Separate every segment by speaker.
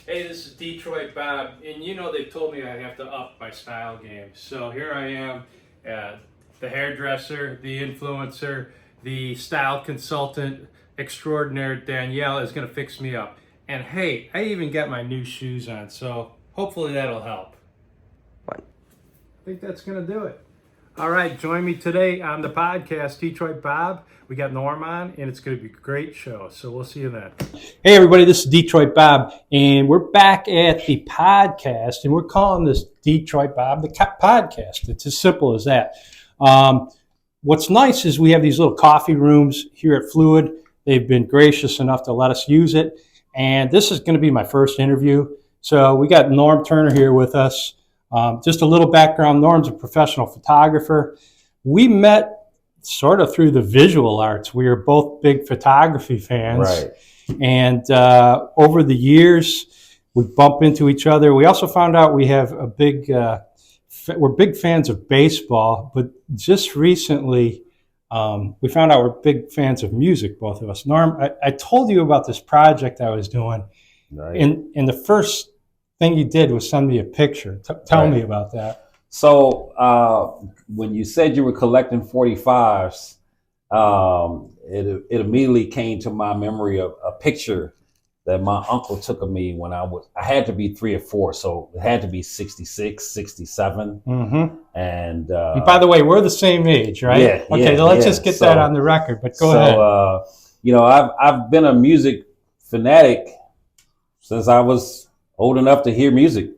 Speaker 1: Hey, this is Detroit Bob, and you know they've told me I have to up my style game. So here I am, the hairdresser, the influencer, the style consultant extraordinaire. Danielle is going to fix me up. And hey, I even got my new shoes on, so hopefully that'll help. I think that's going to do it. All right, join me today on the podcast, Detroit Bob. We got Norm on, and it's going to be a great show. So we'll see you then. Hey, everybody, this is Detroit Bob, and we're back at the podcast, and we're calling this Detroit Bob the podcast. It's as simple as that. What's nice is we have these little coffee rooms here at Fluid. They've been gracious enough to let us use it, and this is going to be my first interview. So we got Norm Turner here with us. Just a little background, Norm's a professional photographer. We met sort of through the visual arts. We were both big photography fans.
Speaker 2: Right.
Speaker 1: And over the years, we bump into each other. We also found out we have we're big fans of baseball, but just recently we found out we're big fans of music, both of us. Norm, I told you about this project I was doing.
Speaker 2: Right.
Speaker 1: And the first thing you did was send me a picture. Tell me about that.
Speaker 2: So when you said you were collecting 45s, it immediately came to my memory of a picture that my uncle took of me when I had to be 3 or 4, so it had to be 66, 67.
Speaker 1: Mm-hmm.
Speaker 2: And
Speaker 1: by the way, we're the same age, right?
Speaker 2: Yeah.
Speaker 1: Okay, so let's just get that on the record. But go ahead.
Speaker 2: I've been a music fanatic since I was old enough to hear music.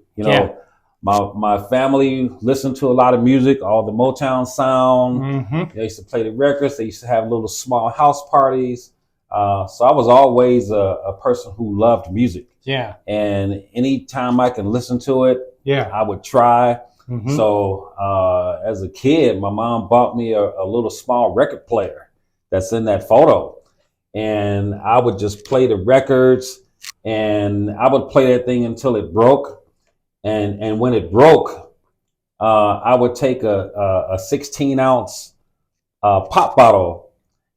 Speaker 2: My family listened to a lot of music, all the Motown sound.
Speaker 1: Mm-hmm.
Speaker 2: They used to play the records. They used to have little small house parties. So I was always a person who loved music.
Speaker 1: Yeah.
Speaker 2: And anytime I can listen to it, I would try.
Speaker 1: Mm-hmm.
Speaker 2: So as a kid, my mom bought me a little small record player that's in that photo. And I would just play the records, and I would play that thing until it broke. And when it broke, I would take a 16-ounce pop bottle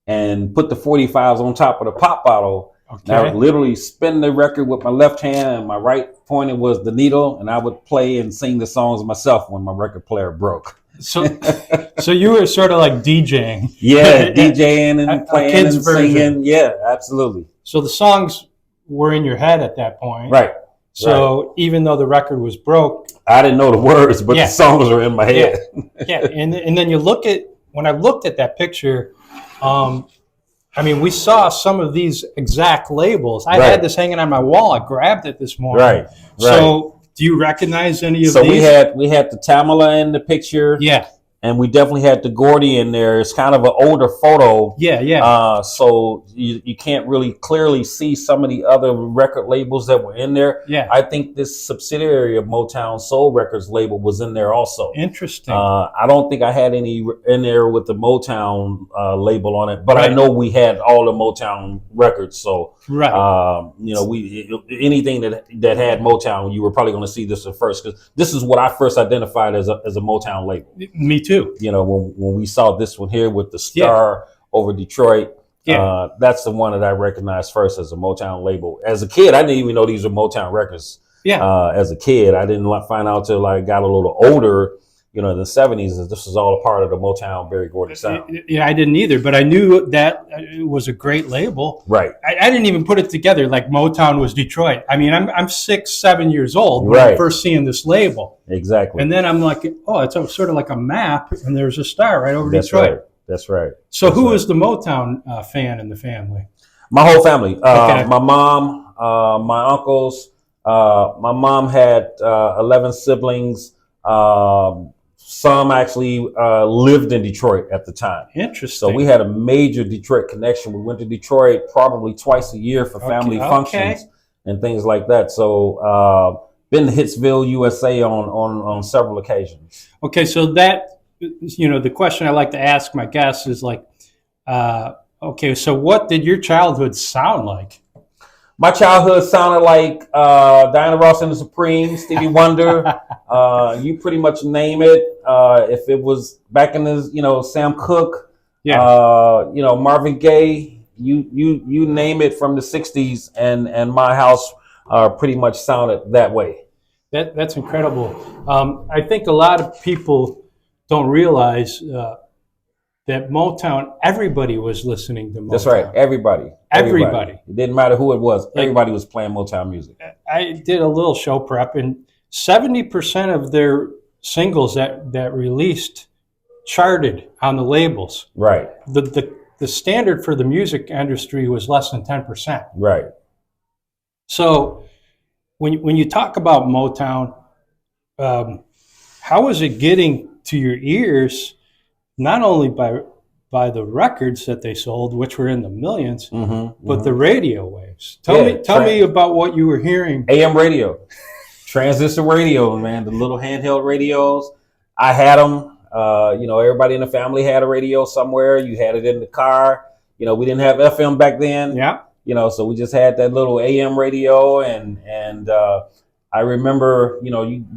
Speaker 2: and put the 45s on top of the pop bottle.
Speaker 1: Okay.
Speaker 2: And I would literally spin the record with my left hand, and my right pointer was the needle, and I would play and sing the songs myself when my record player broke.
Speaker 1: So you were sort of like DJing.
Speaker 2: Yeah, DJing and playing and
Speaker 1: version.
Speaker 2: Singing. Yeah, absolutely.
Speaker 1: So the songs were in your head at that point.
Speaker 2: Right.
Speaker 1: So even though the record was broke,
Speaker 2: I didn't know the words, but the songs were in my head.
Speaker 1: Yeah. And then you when I looked at that picture, we saw some of these exact labels. I had this hanging on my wall. I grabbed it this morning.
Speaker 2: Right.
Speaker 1: So do you recognize any of these?
Speaker 2: So we had the Tamala in the picture.
Speaker 1: Yeah.
Speaker 2: And we definitely had the Gordy in there. It's kind of an older photo.
Speaker 1: Yeah.
Speaker 2: So you can't really clearly see some of the other record labels that were in there.
Speaker 1: Yeah.
Speaker 2: I think this subsidiary of Motown Soul Records label was in there also.
Speaker 1: Interesting.
Speaker 2: I don't think I had any in there with the Motown label on it, but I know we had all the Motown records. So anything that had Motown, you were probably going to see this at first, because this is what I first identified as a Motown label.
Speaker 1: Me too.
Speaker 2: When we saw this one here with the star over Detroit, that's the one that I recognized first as a Motown label. As a kid, I didn't even know these were Motown records. Yeah. As a kid, I didn't find out till I got a little older, in the 70s, that this was all a part of the Motown Berry Gordy sound.
Speaker 1: Yeah, I didn't either, but I knew that it was a great label.
Speaker 2: Right.
Speaker 1: I didn't even put it together like Motown was Detroit. I'm 6, 7 years old when I'm first seeing this label.
Speaker 2: Exactly.
Speaker 1: And then I'm like, oh, it's sort of like a map, and there's a star right over Detroit.
Speaker 2: Right. That's right.
Speaker 1: So who is the Motown fan in the family?
Speaker 2: My whole family. My mom, my uncles. My mom had 11 siblings. Some actually lived in Detroit at the time.
Speaker 1: Interesting.
Speaker 2: So we had a major Detroit connection. We went to Detroit probably twice a year for family functions and things like that. So been to Hitsville, USA on several occasions.
Speaker 1: Okay, so that, the question I like to ask my guests is like, so what did your childhood sound like?
Speaker 2: My childhood sounded like Diana Ross and the Supremes, Stevie Wonder. You pretty much name it. If it was back in the, Sam Cooke, Marvin Gaye, you name it from the '60s, and my house pretty much sounded that way.
Speaker 1: That's incredible. I think a lot of people don't realize that Motown, everybody was listening to Motown.
Speaker 2: That's right. Everybody. It didn't matter who it was. Everybody was playing Motown music.
Speaker 1: I did a little show prep, and 70% of their singles that released charted on the labels.
Speaker 2: Right.
Speaker 1: The standard for the music industry was less than 10%.
Speaker 2: Right.
Speaker 1: So when you talk about Motown, how is it getting to your ears? Not only by the records that they sold, which were in the millions, but the radio waves. Tell me about what you were hearing.
Speaker 2: AM radio, transistor radio, man. The little handheld radios. I had them. Everybody in the family had a radio somewhere. You had it in the car. We didn't have FM back then.
Speaker 1: Yeah.
Speaker 2: So we just had that little AM radio, and I remember,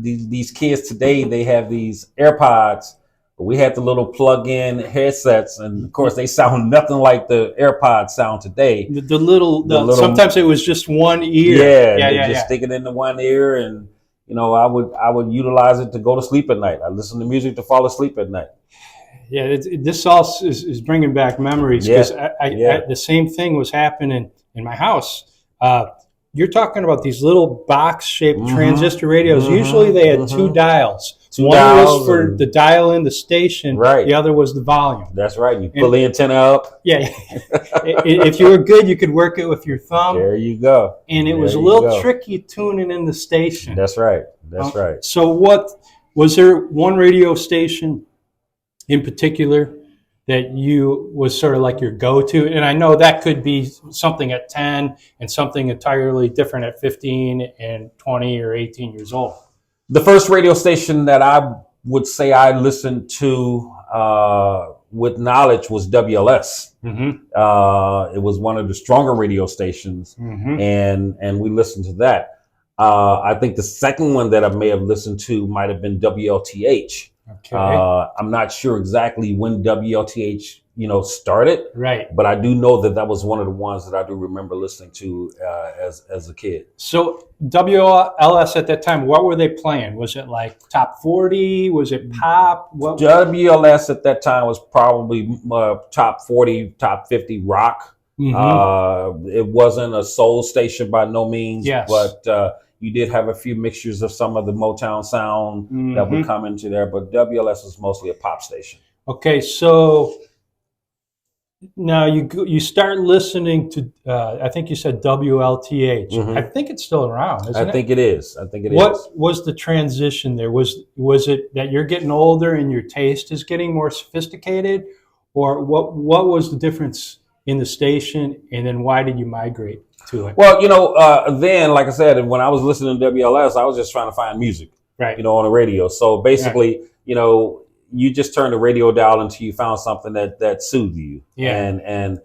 Speaker 2: these kids today, they have these AirPods. We had the little plug-in headsets, and of course, they sound nothing like the AirPods sound today.
Speaker 1: The little sometimes it was just one ear.
Speaker 2: Just stick it into one ear, and I would utilize it to go to sleep at night. I listen to music to fall asleep at night.
Speaker 1: Yeah, this all is bringing back memories, because the same thing was happening in my house. You're talking about these little box-shaped transistor radios. Usually they had two dials. One was for the dial in the station.
Speaker 2: Right.
Speaker 1: The other was the volume.
Speaker 2: That's right. You pull the antenna up.
Speaker 1: Yeah. If you were good, you could work it with your thumb.
Speaker 2: There you go.
Speaker 1: And it was a little tricky tuning in the station.
Speaker 2: That's right. Right.
Speaker 1: So was there one radio station in particular that you was sort of like your go-to? And I know that could be something at 10 and something entirely different at 15 and 20 or 18 years old.
Speaker 2: The first radio station that I would say I listened to with knowledge was WLS. It was one of the stronger radio stations, and we listened to that. I think the second one that I may have listened to might have been WLTH.
Speaker 1: Okay.
Speaker 2: I'm not sure exactly when WLTH, started.
Speaker 1: Right.
Speaker 2: But I do know that was one of the ones that I do remember listening to as a kid.
Speaker 1: So WLS at that time, what were they playing? Was it like top 40? Was it pop?
Speaker 2: WLS at that time was probably top 40, top 50 rock. It wasn't a soul station by no means.
Speaker 1: Yes.
Speaker 2: But you did have a few mixtures of some of the Motown sound that would come into there. But WLS was mostly a pop station. Okay,
Speaker 1: so now you start listening to, I think you said WLTH. I think it's still around, isn't it?
Speaker 2: I think it is.
Speaker 1: What was the transition there? Was it that you're getting older and your taste is getting more sophisticated? Or what was the difference in the station, and then why did you migrate to it?
Speaker 2: Well, then, like I said, when I was listening to WLS, I was just trying to find music,
Speaker 1: right?
Speaker 2: On the radio. So basically, you just turned the radio dial until you found something that soothed you. Yeah. And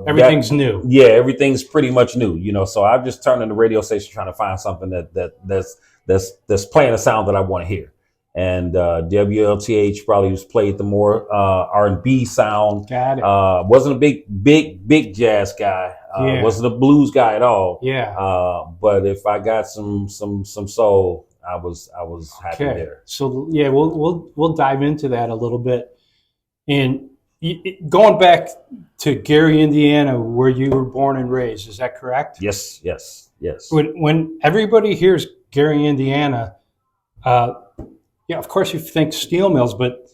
Speaker 1: everything's new.
Speaker 2: Yeah, everything's pretty much new. So I've just turned on the radio station trying to find something that's playing a sound that I want to hear. And WLTH probably was played the more R&B sound.
Speaker 1: Got it.
Speaker 2: Wasn't a big jazz guy. Wasn't a blues guy at all.
Speaker 1: Yeah.
Speaker 2: But if I got some soul, I was happy there.
Speaker 1: So yeah, we'll dive into that a little bit. And going back to Gary, Indiana, where you were born and raised, is that correct?
Speaker 2: Yes.
Speaker 1: When everybody hears Gary, Indiana, of course you think steel mills, but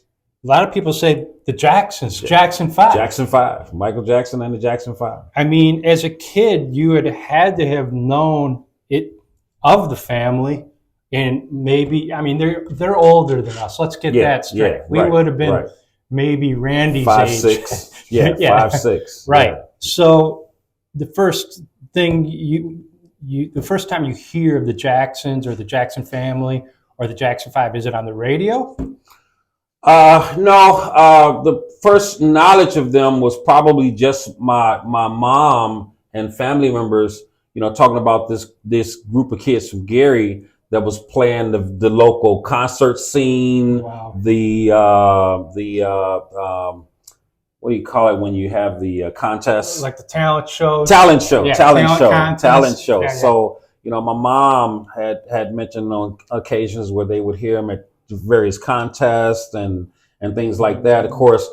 Speaker 1: a lot of people say the Jacksons, Jackson 5.
Speaker 2: Jackson 5, Michael Jackson and the Jackson 5.
Speaker 1: I mean, as a kid, you had to have known it of the family. And maybe, I mean, they're older than us. Let's get that straight.
Speaker 2: Yeah,
Speaker 1: we would have been maybe Randy's
Speaker 2: 5,
Speaker 1: age.
Speaker 2: 6. Yeah, 5, 6.
Speaker 1: Right.
Speaker 2: Yeah.
Speaker 1: So the first thing the first time you hear of the Jacksons or the Jackson family or the Jackson 5, is it on the radio?
Speaker 2: No. The first knowledge of them was probably just my mom and family members, talking about this group of kids from Gary that was playing the local concert scene.
Speaker 1: Wow.
Speaker 2: The what do you call it when you have the contest?
Speaker 1: Like the talent show.
Speaker 2: Talent show.
Speaker 1: Yeah,
Speaker 2: Talent show.
Speaker 1: contest.
Speaker 2: Talent show.
Speaker 1: Yeah.
Speaker 2: So, my mom had mentioned on occasions where they would hear him at various contests and things like that. Of course,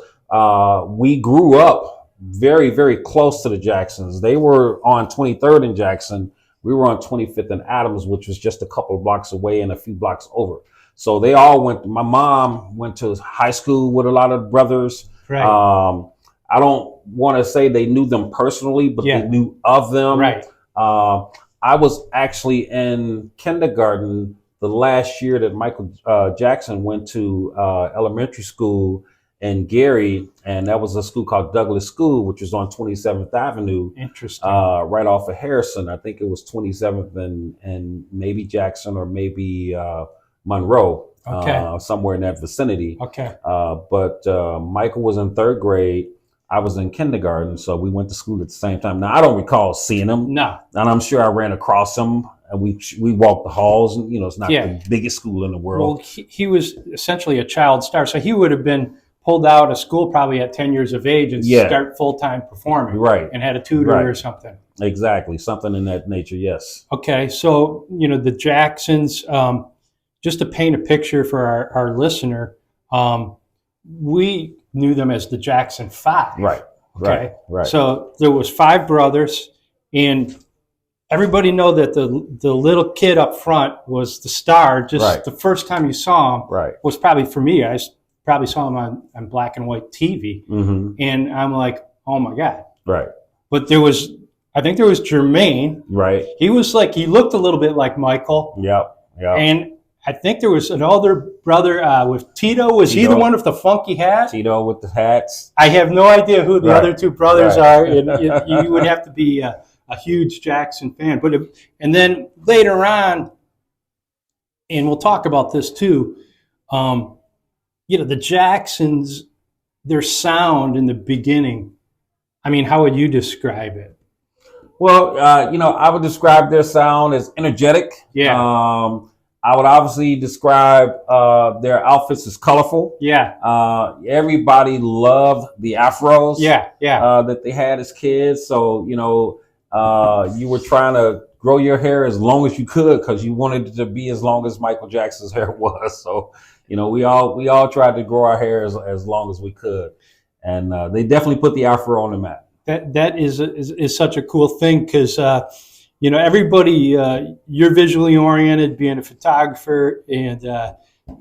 Speaker 2: we grew up very, very close to the Jacksons. They were on 23rd and Jackson. We were on 25th and Adams, which was just a couple of blocks away and a few blocks over. So they all went. My mom went to high school with a lot of brothers.
Speaker 1: Right.
Speaker 2: I don't want to say they knew them personally, but they knew of them.
Speaker 1: Right.
Speaker 2: I was actually in kindergarten the last year that Michael Jackson went to elementary school in Gary, and that was a school called Douglas School, which was on 27th Avenue.
Speaker 1: Interesting.
Speaker 2: Right off of Harrison. I think it was 27th and maybe Jackson or maybe Monroe.
Speaker 1: Okay.
Speaker 2: Somewhere in that vicinity.
Speaker 1: Okay.
Speaker 2: But Michael was in third grade. I was in kindergarten, so we went to school at the same time. Now, I don't recall seeing him.
Speaker 1: No.
Speaker 2: And I'm sure I ran across him, and we walked the halls, and, it's not the biggest school in the world.
Speaker 1: Well, he was essentially a child star, so he would have been pulled out of school probably at 10 years of age and start full-time performing.
Speaker 2: Right.
Speaker 1: And had a tutor or something.
Speaker 2: Exactly. Something in that nature, yes.
Speaker 1: Okay, so, the Jacksons, just to paint a picture for our listener, we knew them as the Jackson Five.
Speaker 2: Right.
Speaker 1: Okay.
Speaker 2: Right.
Speaker 1: So there was 5 brothers, and everybody know that the little kid up front was the star. Just the first time you saw him was probably, for me, I probably saw him on black and white TV.
Speaker 2: Mm-hmm.
Speaker 1: And I'm like, oh my God.
Speaker 2: Right.
Speaker 1: But I think there was Jermaine.
Speaker 2: Right.
Speaker 1: He looked a little bit like Michael.
Speaker 2: Yep.
Speaker 1: And I think there was an older brother with Tito. Was he the one with the funky hat?
Speaker 2: Tito with the hats.
Speaker 1: I have no idea who the other 2 brothers are. You would have to be a huge Jackson fan. And then later on, and we'll talk about this too, the Jacksons, their sound in the beginning, I mean, how would you describe it?
Speaker 2: Well, I would describe their sound as energetic.
Speaker 1: Yeah.
Speaker 2: I would obviously describe their outfits as colorful.
Speaker 1: Yeah.
Speaker 2: Everybody loved the afros.
Speaker 1: Yeah.
Speaker 2: That they had as kids. So, you were trying to grow your hair as long as you could because you wanted it to be as long as Michael Jackson's hair was. So, we all tried to grow our hair as long as we could. And they definitely put the afro on the map.
Speaker 1: That is such a cool thing because everybody, you're visually oriented, being a photographer, and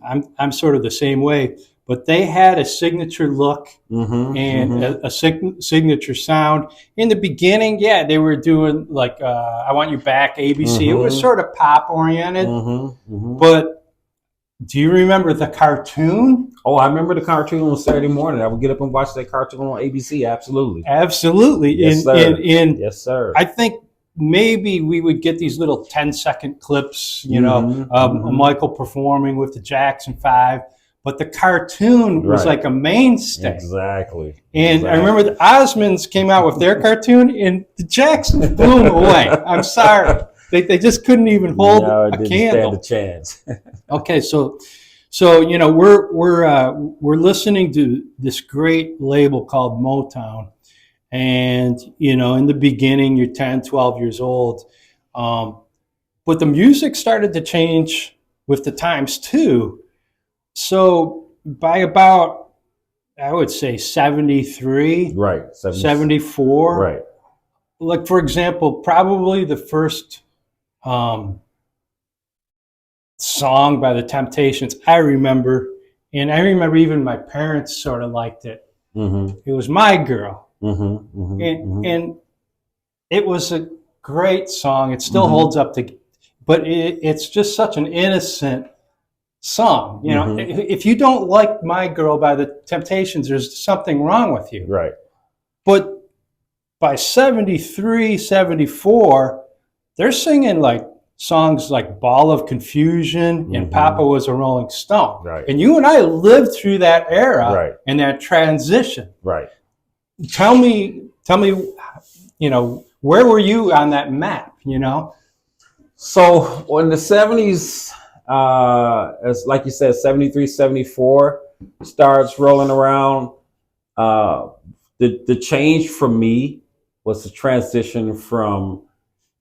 Speaker 1: I'm sort of the same way. But they had a signature look and a signature sound. In the beginning, they were doing like "I Want You Back," ABC. It was sort of pop oriented. But do you remember the cartoon?
Speaker 2: Oh, I remember the cartoon on Saturday morning. I would get up and watch that cartoon on ABC. Absolutely.
Speaker 1: Yes, sir.
Speaker 2: Yes, sir.
Speaker 1: I think maybe we would get these little 10-second clips, of Michael performing with the Jackson 5, but the cartoon was like a mainstay.
Speaker 2: Exactly.
Speaker 1: And I remember the Osmonds came out with their cartoon, and the Jacksons blew them away. I'm sorry. They just couldn't even hold a candle.
Speaker 2: Stand a chance.
Speaker 1: Okay, so we're listening to this great label called Motown. And, in the beginning, you're 10, 12 years old. But the music started to change with the times, too. So by about, I would say, 73.
Speaker 2: Right.
Speaker 1: 74.
Speaker 2: Right.
Speaker 1: Like, for example, probably the first song by the Temptations I remember. And I remember even my parents sort of liked it. It was My Girl. And it was a great song. It still holds up but it's just such an innocent song. If you don't like My Girl by the Temptations, there's something wrong with you.
Speaker 2: Right.
Speaker 1: But by 73, 74, they're singing like songs like Ball of Confusion and Papa Was a Rolling Stone.
Speaker 2: Right.
Speaker 1: And you and I lived through that era and that transition.
Speaker 2: Right.
Speaker 1: Tell me, where were you on that map,
Speaker 2: So in the 70s, as like you said, 73, 74 starts rolling around. The change for me was the transition from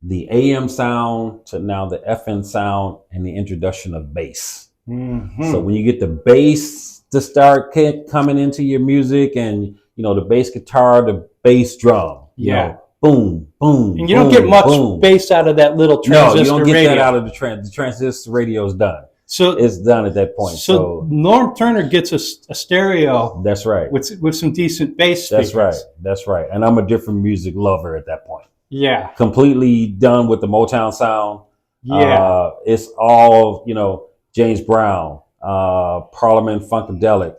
Speaker 2: the AM sound to now the FN sound and the introduction of bass.
Speaker 3: Mm-hmm.
Speaker 2: So when you get the bass to start coming into your music, and the bass guitar, the bass drum, boom, boom,
Speaker 3: and you don't get much bass out of that little transistor.
Speaker 2: No, you don't get
Speaker 3: radio.
Speaker 2: that out of the transistor. Radio is done.
Speaker 3: So
Speaker 2: it's done at that point.
Speaker 3: So Norm Turner gets a stereo.
Speaker 2: That's right.
Speaker 3: With some decent bass speakers.
Speaker 2: That's right. And I'm a different music lover at that point.
Speaker 3: Yeah.
Speaker 2: Completely done with the Motown sound.
Speaker 3: Yeah.
Speaker 2: It's all, James Brown, Parliament Funkadelic,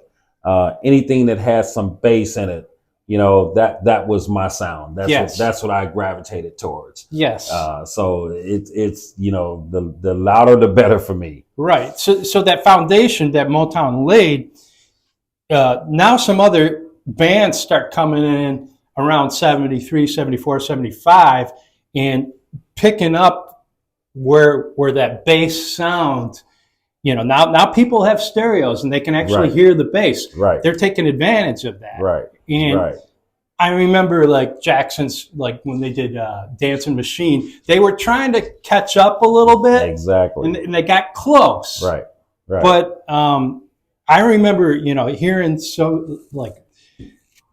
Speaker 2: anything that has some bass in it, that was my sound. That's what I gravitated towards.
Speaker 3: Yes.
Speaker 2: So it's the louder the better for me.
Speaker 3: Right. So that foundation that Motown laid, now some other bands start coming in around 73, 74, 75 and picking up where that bass sound. Now people have stereos and they can actually hear the bass.
Speaker 2: Right.
Speaker 3: They're taking advantage of that.
Speaker 2: Right.
Speaker 3: And I remember like Jackson's, like when they did Dancing Machine, they were trying to catch up a little bit.
Speaker 2: Exactly.
Speaker 3: And they got close.
Speaker 2: Right.
Speaker 3: But I remember, hearing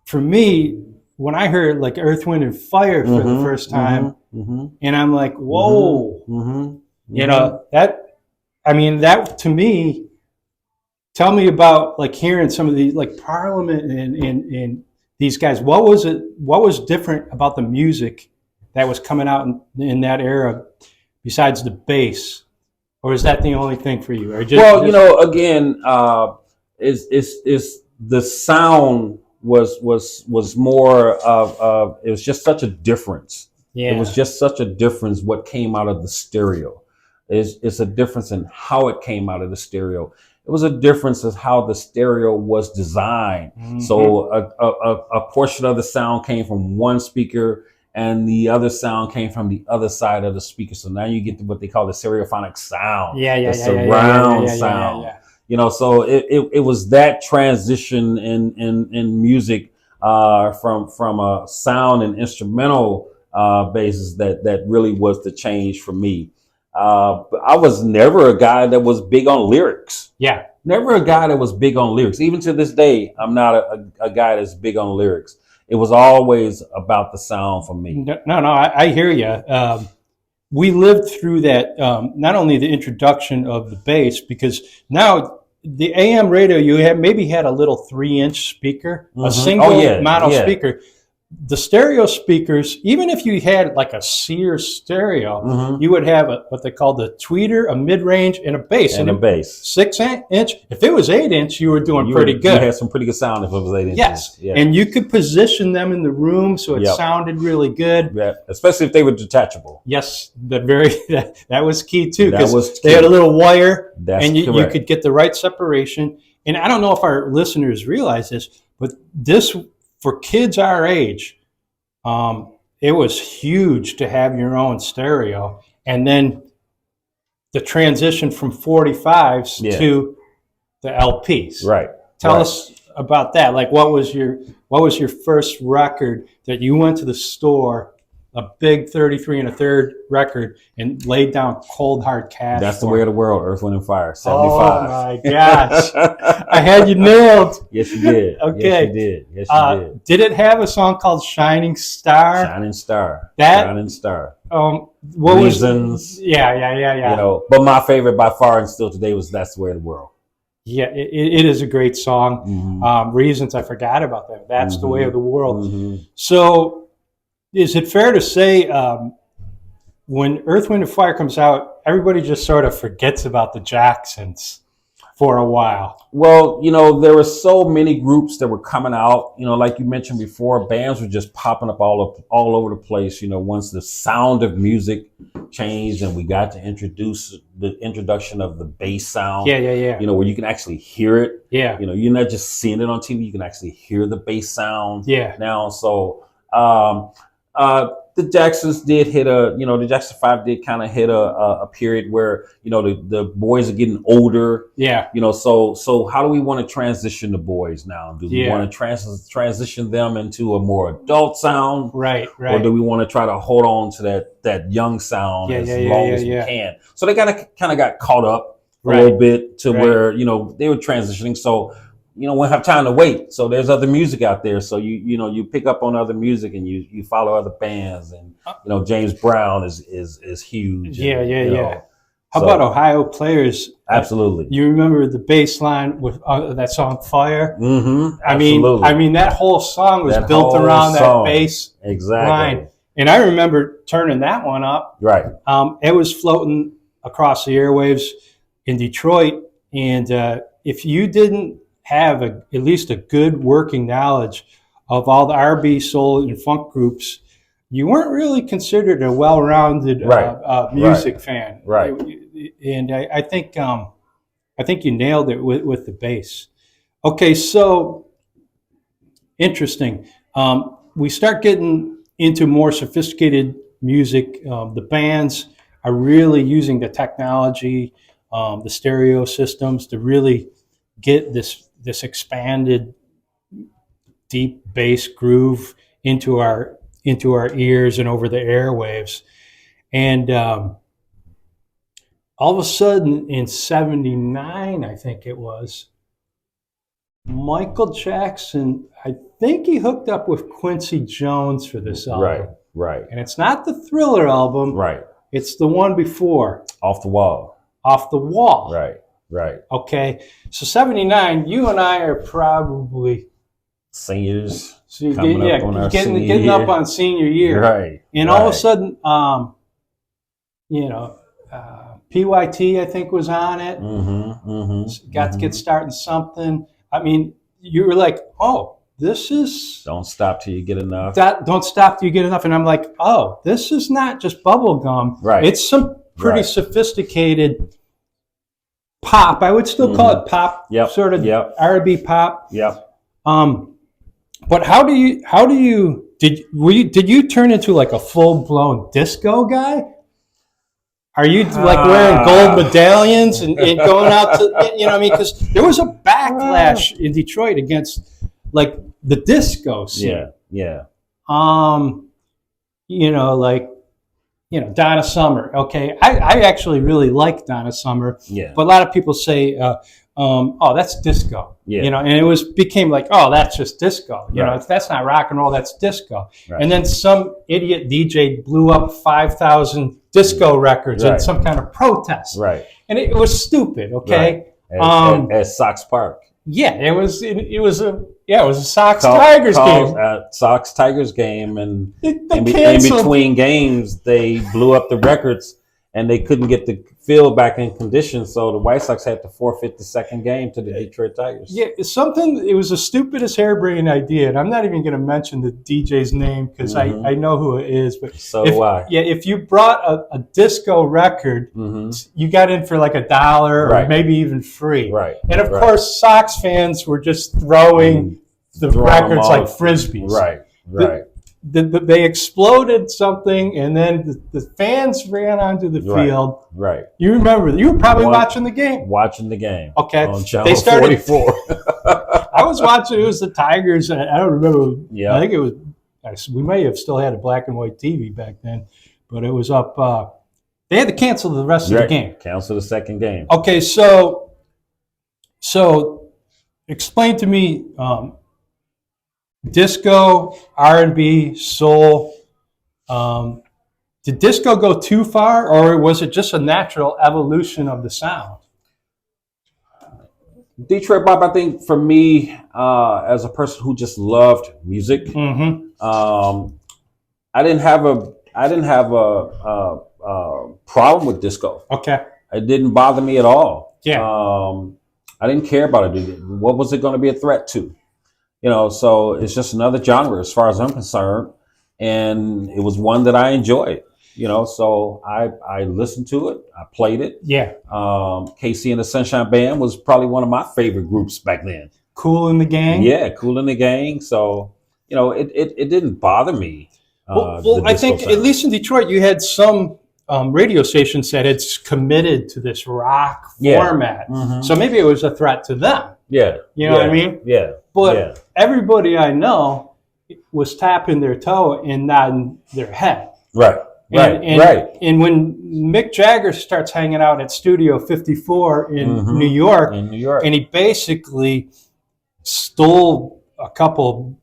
Speaker 3: for me, when I heard like Earth, Wind and Fire for the first time, and I'm like, whoa, that to me, tell me about like hearing some of these like Parliament and these guys. What was different about the music that was coming out in that era besides the bass? Or is that the only thing for you? Or
Speaker 2: again, is the sound was more of it was just such a difference.
Speaker 3: Yeah.
Speaker 2: It was just such a difference what came out of the stereo. It's a difference in how it came out of the stereo. It was a difference in how the stereo was designed. Mm-hmm. So a portion of the sound came from one speaker and the other sound came from the other side of the speaker. So now you get to what they call the stereophonic sound. The surround sound. So it was that transition in music from a sound and instrumental basis that really was the change for me. But I was never a guy that was big on lyrics.
Speaker 3: Yeah.
Speaker 2: Never a guy that was big on lyrics. Even to this day, I'm not a guy that's big on lyrics. It was always about the sound for me.
Speaker 3: No, I hear you. We lived through that, not only the introduction of the bass, because now the AM radio, you maybe had a little 3-inch speaker, a single model speaker. The stereo speakers, even if you had like a Sears stereo, you would have what they call the tweeter, a mid-range, and a bass.
Speaker 2: And a bass.
Speaker 3: 6-inch. If it was 8-inch, you were doing pretty good.
Speaker 2: You had some pretty good sound if it was 8 inches.
Speaker 3: Yes. Yeah. And you could position them in the room so it sounded really good.
Speaker 2: Yeah. Especially if they were detachable.
Speaker 3: Yes, that was key too, because they had a little wire, and you could get the right separation. And I don't know if our listeners realize this, but this, for kids our age, it was huge to have your own stereo. And then the transition from 45s to the LPs.
Speaker 2: Right.
Speaker 3: Tell us about that. Like, what was your first record that you went to the store, a big 33 1/3 record, and laid down cold hard cash?
Speaker 2: That's the way of the world. Earth, Wind and Fire. 75.
Speaker 3: Oh my gosh! I had you nailed.
Speaker 2: Yes, you did.
Speaker 3: Okay.
Speaker 2: Yes, you did. Yes, you did.
Speaker 3: Did it have a song called "Shining Star"?
Speaker 2: Shining Star.
Speaker 3: Shining
Speaker 2: Star.
Speaker 3: What
Speaker 2: Reasons.
Speaker 3: Was? Yeah.
Speaker 2: But my favorite by far and still today was "That's the Way of the World."
Speaker 3: Yeah, it is a great song. Mm-hmm. Reasons, I forgot about that. That's the way of the world. Mm-hmm. So. Is it fair to say when Earth, Wind, and Fire comes out, everybody just sort of forgets about the Jacksons for a while?
Speaker 2: Well, there were so many groups that were coming out. Like you mentioned before, bands were just popping up all over the place. Once the sound of music changed and we got to introduce the introduction of the bass sound.
Speaker 3: Yeah.
Speaker 2: Where you can actually hear it.
Speaker 3: Yeah.
Speaker 2: You're not just seeing it on TV. You can actually hear the bass sound.
Speaker 3: Yeah.
Speaker 2: Now, so. the Jacksons did hit the Jackson 5 did kind of hit a period where, the boys are getting older.
Speaker 3: Yeah.
Speaker 2: So how do we want to transition the boys now? Do we want to transition them into a more adult sound?
Speaker 3: Right.
Speaker 2: Or do we want to try to hold on to that young sound as long as we can? So they kind of got caught up a little bit to where, they were transitioning. So, we don't have time to wait. So there's other music out there. So you pick up on other music and you follow other bands, and James Brown is huge.
Speaker 3: Yeah. How about Ohio Players?
Speaker 2: Absolutely.
Speaker 3: You remember the bass line with that song Fire?
Speaker 2: Mm-hmm.
Speaker 3: I mean that whole song was built around that bass line. And I remember turning that one up.
Speaker 2: Right.
Speaker 3: It was floating across the airwaves in Detroit, and if you didn't have at least a good working knowledge of all the R&B, soul, and funk groups, you weren't really considered a well-rounded music fan.
Speaker 2: Right.
Speaker 3: And I think you nailed it with the bass. Okay, so interesting. We start getting into more sophisticated music. The bands are really using the technology, the stereo systems to really get this expanded deep bass groove into our ears and over the airwaves. And all of a sudden in 79, I think it was, Michael Jackson, I think he hooked up with Quincy Jones for this album.
Speaker 2: Right.
Speaker 3: And it's not the Thriller album.
Speaker 2: Right.
Speaker 3: It's the one before.
Speaker 2: Off the Wall.
Speaker 3: Right. Okay. So 79, you and I are probably
Speaker 2: seniors.
Speaker 3: So getting up on senior year.
Speaker 2: Right.
Speaker 3: And all of a sudden, PYT, I think, was on it. Got to get started something. I mean, you were like, oh, this is...
Speaker 2: Don't stop till you get enough.
Speaker 3: Don't stop till you get enough. And I'm like, oh, this is not just bubble gum.
Speaker 2: Right.
Speaker 3: It's some pretty sophisticated pop. I would still call it pop, sort of R&B pop.
Speaker 2: Yep.
Speaker 3: But did you turn into like a full-blown disco guy? Are you like wearing gold medallions and going out to, because there was a backlash in Detroit against like the disco scene.
Speaker 2: Yeah.
Speaker 3: Donna Summer. Okay. I actually really like Donna Summer.
Speaker 2: Yeah.
Speaker 3: But a lot of people say, oh, that's disco.
Speaker 2: Yeah.
Speaker 3: And it became like, oh, that's just disco. That's not rock and roll, that's disco.
Speaker 2: Right.
Speaker 3: And then some idiot DJ blew up 5,000 disco records in some kind of protest.
Speaker 2: Right.
Speaker 3: And it was stupid, okay?
Speaker 2: Right. At Sox Park.
Speaker 3: Yeah, it was a Sox Tigers game.
Speaker 2: Sox Tigers game, and
Speaker 3: they
Speaker 2: in between games they blew up the records, and they couldn't get the field back in condition, so the White Sox had to forfeit the second game to the Detroit Tigers. Yeah,
Speaker 3: it was the stupidest harebrained idea, and I'm not even going to mention the DJ's name because I know who it is. But if you brought a disco record, you got in for like $1 or maybe even free.
Speaker 2: Right.
Speaker 3: And of course, Sox fans were just throwing the records like frisbees.
Speaker 2: Right.
Speaker 3: They exploded something, and then the fans ran onto the field.
Speaker 2: Right.
Speaker 3: You remember? You were probably watching the game.
Speaker 2: Watching the game.
Speaker 3: Okay.
Speaker 2: On channel 44.
Speaker 3: I was watching. It was the Tigers. I don't remember.
Speaker 2: Yeah.
Speaker 3: I think it was. We may have still had a black and white TV back then, but it was up. They had to cancel the rest of the game.
Speaker 2: Cancel the second game.
Speaker 3: Okay, so explain to me. Disco, R&B, soul. Did disco go too far, or was it just a natural evolution of the sound?
Speaker 2: Detroit Bob, I think for me, as a person who just loved music, I didn't have a problem with disco.
Speaker 3: Okay,
Speaker 2: it didn't bother me at all.
Speaker 3: Yeah,
Speaker 2: I didn't care about it. What was it going to be a threat to? So it's just another genre as far as I'm concerned, and it was one that I enjoyed. So I listened to it, I played it.
Speaker 3: Yeah.
Speaker 2: KC and the Sunshine Band was probably one of my favorite groups back then.
Speaker 3: Kool and the Gang.
Speaker 2: Yeah, Kool and the Gang. So it didn't bother me.
Speaker 3: I think sound. At least in Detroit, you had some radio stations that had committed to this rock format. Mm-hmm. So maybe it was a threat to them.
Speaker 2: Yeah.
Speaker 3: You know what I mean?
Speaker 2: Yeah.
Speaker 3: But everybody I know was tapping their toe and nodding their head.
Speaker 2: Right.
Speaker 3: And when Mick Jagger starts hanging out at Studio 54 in New York, and he basically stole a couple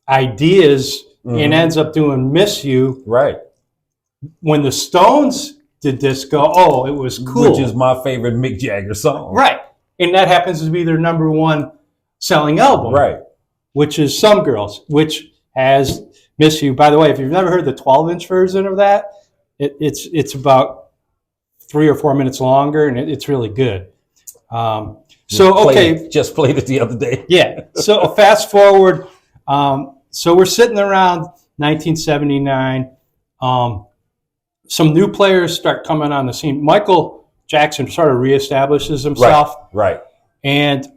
Speaker 3: ideas and ends up doing Miss You.
Speaker 2: Right.
Speaker 3: When the Stones did Disco, it was cool.
Speaker 2: Which is my favorite Mick Jagger song.
Speaker 3: Right. And that happens to be their number one selling album.
Speaker 2: Right.
Speaker 3: Which is Some Girls, which has Miss You. By the way, if you've never heard the 12-inch version of that, it's about 3 or 4 minutes longer, and it's really good.
Speaker 2: Just played it the other day.
Speaker 3: Yeah. So fast forward. So we're sitting around 1979. Some new players start coming on the scene. Michael Jackson sort of reestablishes himself.
Speaker 2: Right.
Speaker 3: And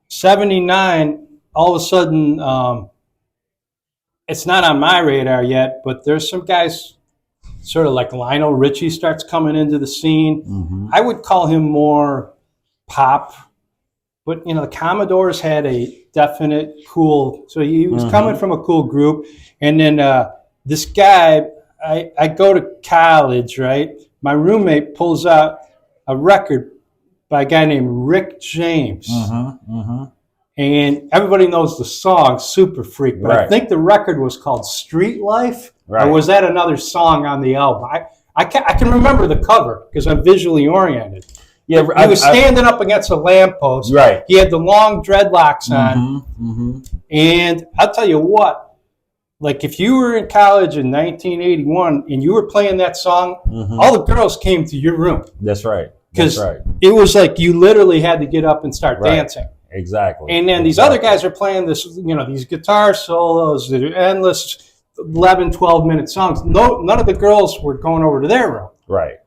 Speaker 3: 79, all of a sudden, it's not on my radar yet, but there's some guys sort of like Lionel Richie starts coming into the scene. Mm-hmm. I would call him more pop, but the Commodores had a definite cool, so he was coming from a cool group. And then this guy, I go to college, right? My roommate pulls out a record by a guy named Rick James. And everybody knows the song Super Freak, but I think the record was called Street Life, or was that another song on the album? I can remember the cover because I'm visually oriented. Yeah, he was standing up against a lamppost.
Speaker 2: Right.
Speaker 3: He had the long dreadlocks on. And I'll tell you what, like if you were in college in 1981 and you were playing that song, all the girls came to your room.
Speaker 2: That's right.
Speaker 3: Because it was like you literally had to get up and start dancing.
Speaker 2: Exactly.
Speaker 3: And then these other guys are playing this, these guitar solos that are endless 11, 12-minute songs. None of the girls were going over to their room.
Speaker 2: Right.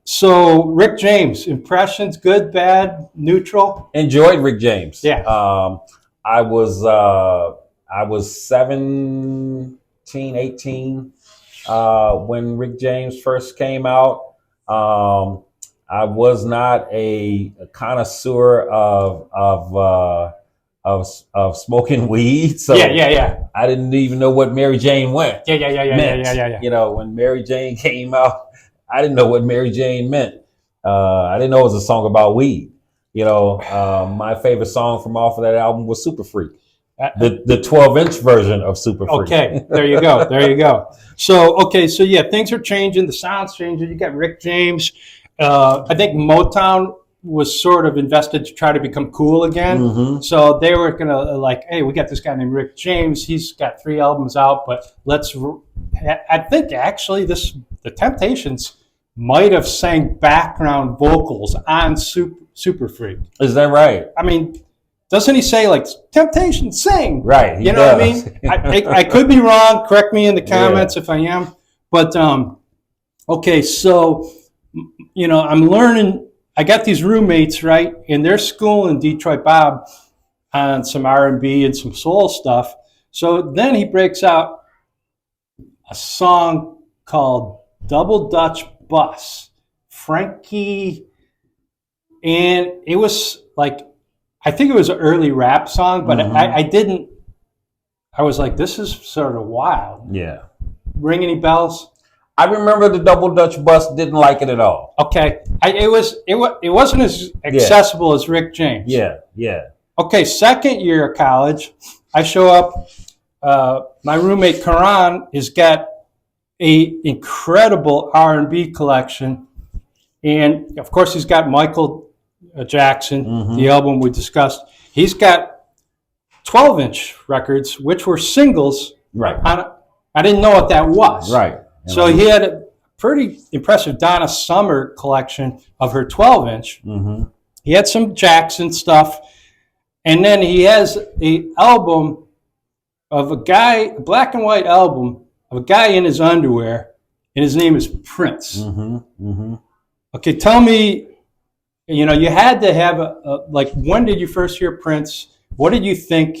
Speaker 3: So Rick James, impressions, good, bad, neutral?
Speaker 2: Enjoyed Rick James.
Speaker 3: Yeah.
Speaker 2: I was 17, 18 when Rick James first came out. I was not a connoisseur of smoking weed, so
Speaker 3: yeah.
Speaker 2: I didn't even know what Mary Jane meant.
Speaker 3: Yeah.
Speaker 2: When Mary Jane came out, I didn't know what Mary Jane meant. I didn't know it was a song about weed. My favorite song from off of that album was Super Freak, the 12-inch version of Super Freak.
Speaker 3: Okay, there you go. So things are changing. The sound's changing. You got Rick James. I think Motown was sort of invested to try to become cool again. So they were going to hey, we got this guy named Rick James. He's got 3 albums out, but I think actually the Temptations might have sang background vocals on Super Freak.
Speaker 2: Is that right?
Speaker 3: I mean, doesn't he say Temptations sing?
Speaker 2: Right.
Speaker 3: You know what I mean? I could be wrong. Correct me in the comments if I am. But, so... I'm learning. I got these roommates, right, and they're schooling Detroit Bob on some R&B and some soul stuff. So then he breaks out a song called Double Dutch Bus, Frankie, and it was I think it was an early rap song, but I was like, this is sort of wild.
Speaker 2: Yeah.
Speaker 3: Ring any bells?
Speaker 2: I remember the Double Dutch Bus, didn't like it at all.
Speaker 3: Okay. It wasn't as accessible as Rick James.
Speaker 2: Yeah.
Speaker 3: Okay, second year of college, I show up. My roommate Karan has got a incredible R&B collection. And, of course, he's got Michael Jackson, the album we discussed. He's got 12-inch records, which were singles.
Speaker 2: Right.
Speaker 3: I didn't know what that was.
Speaker 2: Right.
Speaker 3: So he had a pretty impressive Donna Summer collection of her 12-inch. He had some Jackson stuff. And then he has an album of a black and white album of a guy in his underwear, and his name is Prince. Okay, tell me, you had to have when did you first hear Prince? What did you think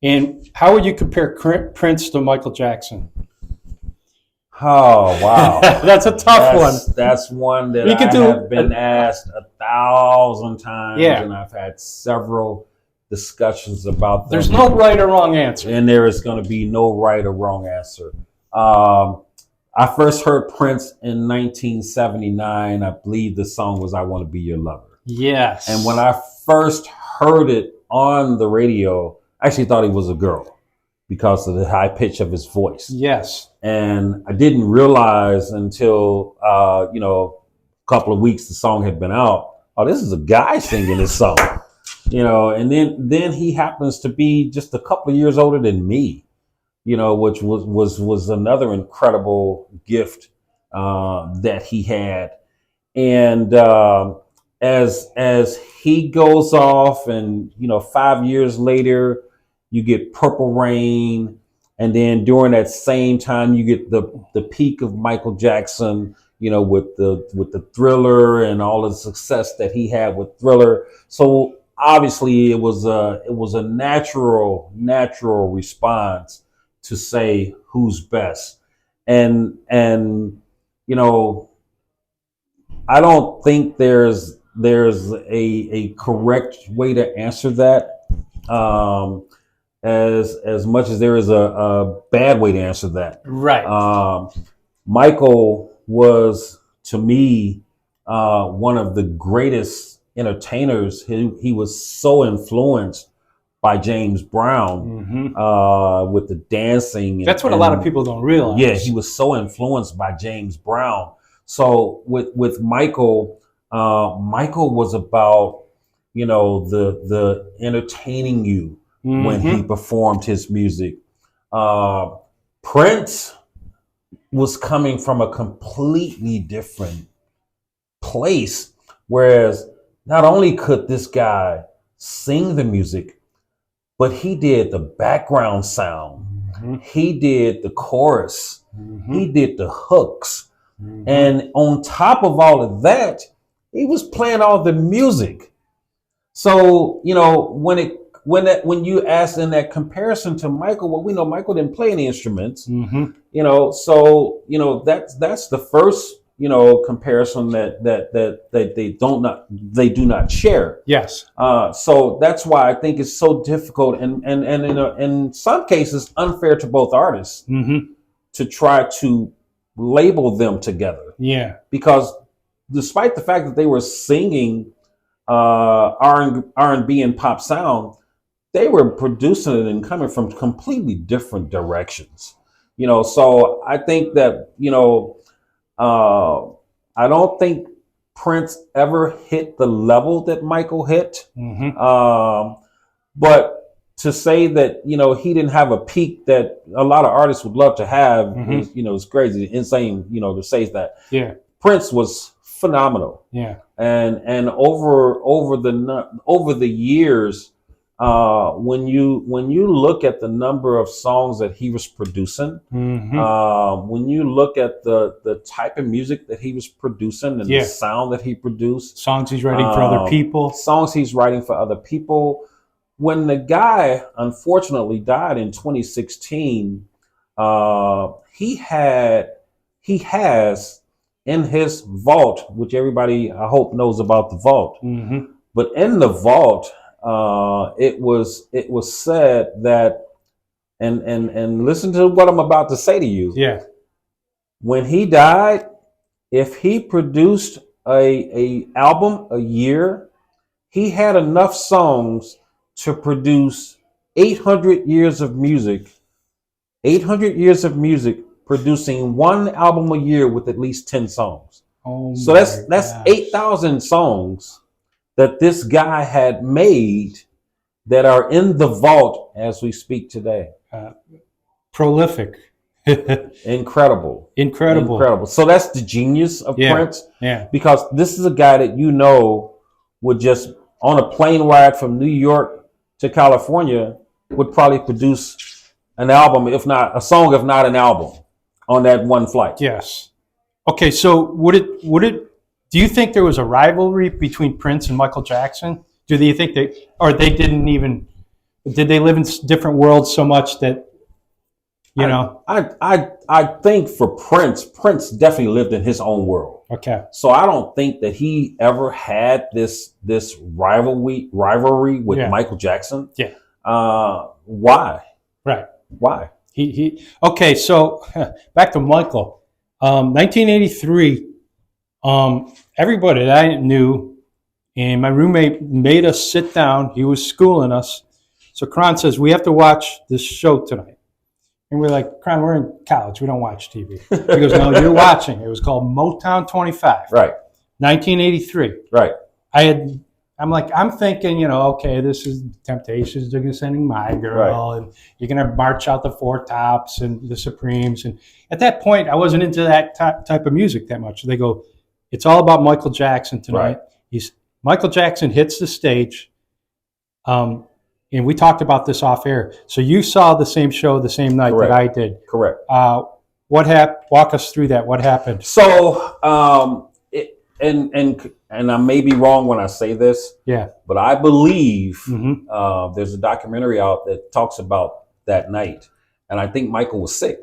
Speaker 3: And how would you compare Prince to Michael Jackson?
Speaker 2: Oh, wow.
Speaker 3: That's a tough one.
Speaker 2: That's one that have been asked 1,000 times, and I've had several discussions about them.
Speaker 3: There's no right or wrong answer.
Speaker 2: And there is going to be no right or wrong answer. I first heard Prince in 1979. I believe the song was I Want to Be Your Lover.
Speaker 3: Yes.
Speaker 2: And when I first heard it on the radio, I actually thought he was a girl because of the high pitch of his voice.
Speaker 3: Yes.
Speaker 2: And I didn't realize until, a couple of weeks the song had been out. Oh, this is a guy singing this song, and then he happens to be just a couple of years older than me, which was another incredible gift that he had. And as he goes off and, 5 years later, you get Purple Rain. And then during that same time, you get the peak of Michael Jackson, with the Thriller and all the success that he had with Thriller. So obviously, it was a natural response to say who's best. And I don't think there's a correct way to answer that. As much as there is a bad way to answer that.
Speaker 3: Right.
Speaker 2: Michael was, to me, one of the greatest entertainers. He was so influenced by James Brown with the dancing.
Speaker 3: That's what a lot of people don't realize.
Speaker 2: Yeah, he was so influenced by James Brown. So with Michael, Michael was about, the entertaining you. When he performed his music. Prince was coming from a completely different place, whereas not only could this guy sing the music, but he did the background sound, he did the chorus, he did the hooks, and on top of all of that, he was playing all the music. So, when you ask in that comparison to Michael, well, we know Michael didn't play any instruments, so that's the first comparison that they do not share.
Speaker 3: Yes.
Speaker 2: So that's why I think it's so difficult and in some cases unfair to both artists to try to label them together.
Speaker 3: Yeah.
Speaker 2: Because despite the fact that they were singing R&B and pop sound, they were producing it and coming from completely different directions, so I think that, I don't think Prince ever hit the level that Michael hit. But to say that, he didn't have a peak that a lot of artists would love to have, is, it's crazy, insane, to say that.
Speaker 3: Yeah.
Speaker 2: Prince was phenomenal.
Speaker 3: Yeah.
Speaker 2: And over the years, when you look at the number of songs that he was producing, when you look at the type of music that he was producing and the sound that he produced,
Speaker 3: songs he's writing for other people, when the guy unfortunately died in 2016, he has in his vault, which everybody I hope knows about the vault, but in the vault, it was said that, and listen to what I'm about to say to you. Yeah.
Speaker 2: When he died, if he produced a album a year, he had enough songs to produce 800 years of music. 800 years of music, producing one album a year with at least 10 songs. So that's 8,000 songs that this guy had made that are in the vault as we speak today.
Speaker 3: Prolific.
Speaker 2: Incredible. So that's the genius of Prince.
Speaker 3: Yeah.
Speaker 2: Because this is a guy that would just, on a plane ride from New York to California, would probably produce an album, if not a song, if not an album, on that one flight.
Speaker 3: Yes. Okay, so do you think there was a rivalry between Prince and Michael Jackson? Do you think they didn't even Did they live in different worlds so much that, you know?
Speaker 2: I think for Prince definitely lived in his own world.
Speaker 3: Okay.
Speaker 2: So I don't think that he ever had this rivalry with Michael Jackson.
Speaker 3: Yeah.
Speaker 2: Why?
Speaker 3: Right.
Speaker 2: Why?
Speaker 3: Okay, so back to Michael. 1983, everybody that I knew, and my roommate made us sit down. He was schooling us. So Kron says, we have to watch this show tonight. And we're like, Kron, we're in college. We don't watch TV. He goes, no, you're watching. It was called Motown 25.
Speaker 2: Right.
Speaker 3: 1983.
Speaker 2: Right.
Speaker 3: I'm thinking, you know, okay, this is Temptations. They're going to sing My Girl. Right. And you're going to march out the Four Tops and the Supremes. And at that point, I wasn't into that type of music that much. They go, it's all about Michael Jackson tonight. Right. Michael Jackson hits the stage. And we talked about this off air. So you saw the same show the same night that I did.
Speaker 2: Correct.
Speaker 3: What happened? Walk us through that. What happened?
Speaker 2: So, and I may be wrong when I say this.
Speaker 3: Yeah.
Speaker 2: But I believe there's a documentary out that talks about that night, and I think Michael was sick.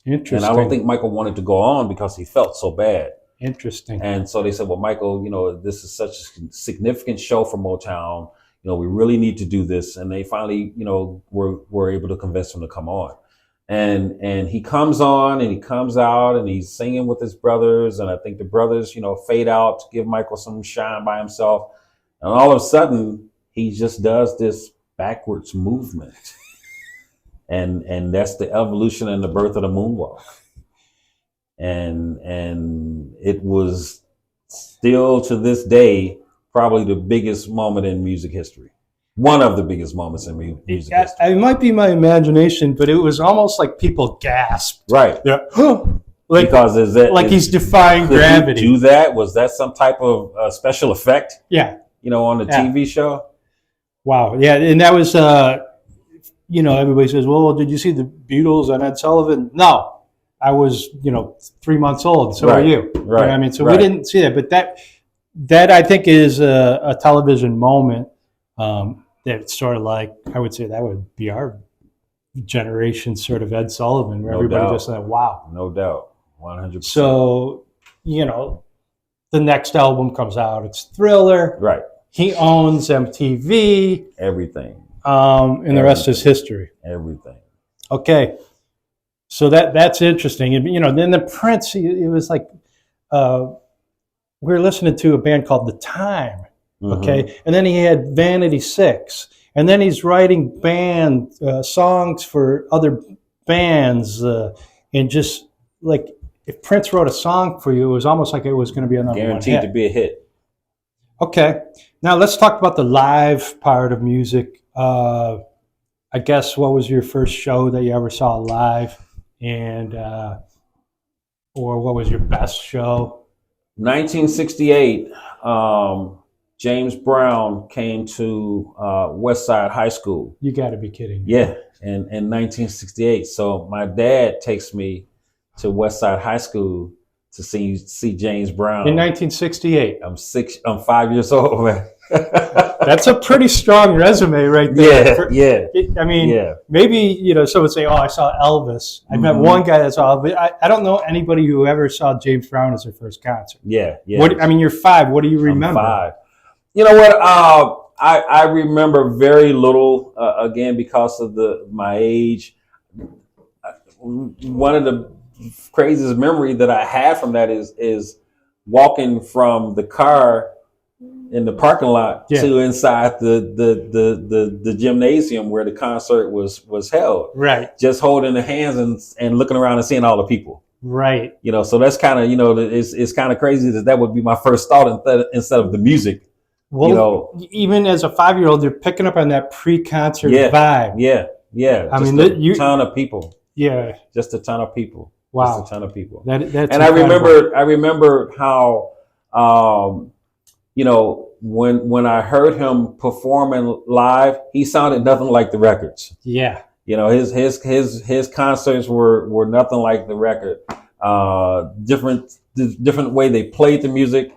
Speaker 3: Interesting.
Speaker 2: And I don't think Michael wanted to go on because he felt so bad.
Speaker 3: Interesting.
Speaker 2: And so they said, well, Michael, you know, this is such a significant show for Motown. You know, we really need to do this. And they finally, you know, were able to convince him to come on. And he comes on and he comes out and he's singing with his brothers. And I think the brothers, you know, fade out to give Michael some shine by himself. And all of a sudden, he just does this backwards movement. And that's the evolution and the birth of the moonwalk. And it was still to this day probably the biggest moment in music history. One of the biggest moments in music history.
Speaker 3: It might be my imagination, but it was almost like people gasped.
Speaker 2: Right.
Speaker 3: Yeah.
Speaker 2: Like, because
Speaker 3: he's defying gravity.
Speaker 2: Do that? Was that some type of special effect?
Speaker 3: Yeah.
Speaker 2: You know, on the TV show?
Speaker 3: Wow. Yeah. And that was, you know, everybody says, well, did you see the Beatles and Ed Sullivan? No. I was, you know, 3 months old. So are you. Right. You know what I mean? So we didn't see that. But that I think is a television moment that's sort of like, I would say that would be our generation sort of Ed Sullivan, where everybody just said, wow.
Speaker 2: No doubt. 100%.
Speaker 3: So, you know, the next album comes out. It's Thriller.
Speaker 2: Right.
Speaker 3: He owns MTV.
Speaker 2: Everything.
Speaker 3: And the rest is history.
Speaker 2: Everything.
Speaker 3: Okay. So that's interesting. And, you know, then the Prince, it was like, we were listening to a band called The Time, okay? And then he had Vanity 6. And then he's writing band songs for other bands. And just like, if Prince wrote a song for you, it was almost like it was going to be a number one hit.
Speaker 2: Guaranteed to be a hit.
Speaker 3: Okay. Now let's talk about the live part of music. I guess, what was your first show that you ever saw live? And, or what was your best show?
Speaker 2: 1968, James Brown came to West Side High School.
Speaker 3: You got to be kidding me.
Speaker 2: Yeah, in 1968. So my dad takes me to West Side High School to see James Brown.
Speaker 3: In 1968.
Speaker 2: I'm 5 years old, man.
Speaker 3: That's a pretty strong resume right there. I mean, maybe, you know, someone would say, oh, I saw Elvis. I met one guy that saw Elvis. I don't know anybody who ever saw James Brown as their first concert.
Speaker 2: Yeah.
Speaker 3: I mean, you're 5. What do you remember?
Speaker 2: I'm 5. You know what? I remember very little, again, because of my age. One of the craziest memory that I have from that is walking from the car in the parking lot to inside the gymnasium where the concert was held. Right. Just holding the hands and looking around and seeing all the people. Right. You know, so that's kind of, you know, it's kind of crazy that would be my first thought instead of the music.
Speaker 3: Well,
Speaker 2: you know,
Speaker 3: even as a 5-year-old, you're picking up on that pre-concert vibe.
Speaker 2: Yeah.
Speaker 3: I mean,
Speaker 2: a ton of people.
Speaker 3: Yeah.
Speaker 2: Just a ton of people.
Speaker 3: Wow.
Speaker 2: Just a ton of people.
Speaker 3: That's
Speaker 2: and I remember how, you know, when I heard him performing live, he sounded nothing like the records. Yeah. You know, his concerts were nothing like the record. Different way they played the music,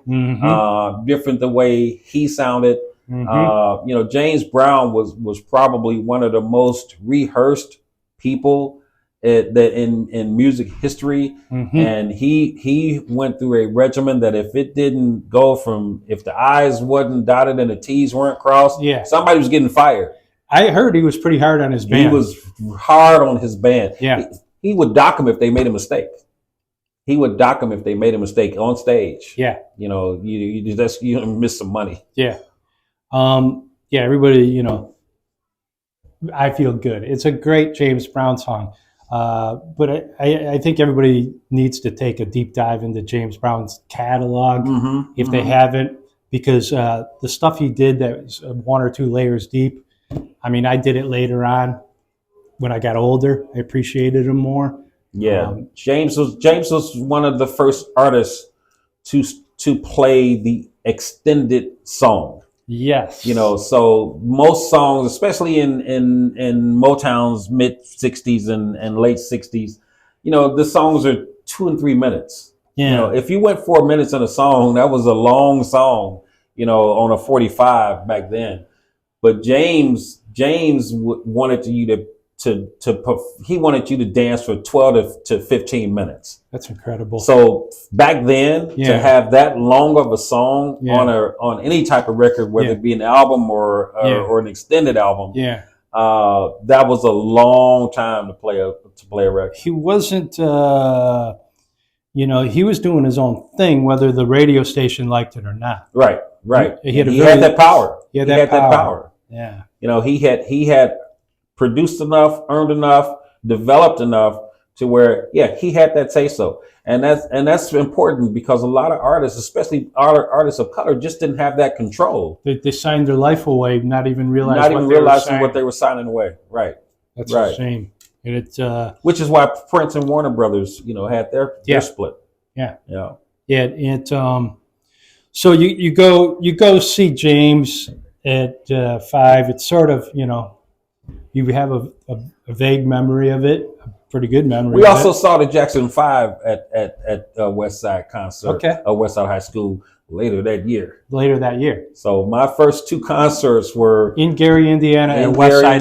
Speaker 2: different the way he sounded. You know, James Brown was probably one of the most rehearsed people that in music history, and he went through a regimen that if it didn't go from, if the I's wasn't dotted and the T's weren't crossed, somebody was getting fired.
Speaker 3: I heard he was pretty hard on his band.
Speaker 2: He was hard on his band.
Speaker 3: Yeah,
Speaker 2: he would dock them if they made a mistake. He would dock them if they made a mistake on stage.
Speaker 3: Yeah,
Speaker 2: you know, you miss some money.
Speaker 3: Yeah, yeah. Everybody, you know, I feel good. It's a great James Brown song. But I think everybody needs to take a deep dive into James Brown's catalog if they haven't, because the stuff he did that was 1 or 2 layers deep. I mean, I did it later on when I got older. I appreciated him more.
Speaker 2: Yeah, James was one of the first artists to play the extended song.
Speaker 3: Yes.
Speaker 2: You know, so most songs, especially in Motown's mid 60s and late 60s, you know, the songs are 2 and 3 minutes.
Speaker 3: Yeah.
Speaker 2: You know, if you went 4 minutes in a song, that was a long song, you know, on a 45 back then. But James wanted he wanted you to dance for 12 to 15 minutes.
Speaker 3: That's incredible.
Speaker 2: So back then, to have that long of a song on any type of record, whether it be an album or an extended album, that was a long time to play a record.
Speaker 3: He wasn't, you know, he was doing his own thing, whether the radio station liked it or not.
Speaker 2: Right.
Speaker 3: He
Speaker 2: had that power.
Speaker 3: He had that power. Yeah.
Speaker 2: You know, he had produced enough, earned enough, developed enough to where, he had that say so. And that's important, because a lot of artists, especially artists of color, just didn't have that control.
Speaker 3: They signed their life away, not even realizing
Speaker 2: what they were signing away. Right.
Speaker 3: That's a shame. And it's
Speaker 2: which is why Prince and Warner Brothers, you know, had their split.
Speaker 3: Yeah. So you go see James at 5. It's sort of, you know, you have a vague memory of it, a pretty good memory.
Speaker 2: We also saw the Jackson 5 at West Side concert, West Side High School later that year. So my first 2 concerts were
Speaker 3: in Gary, Indiana, and West Side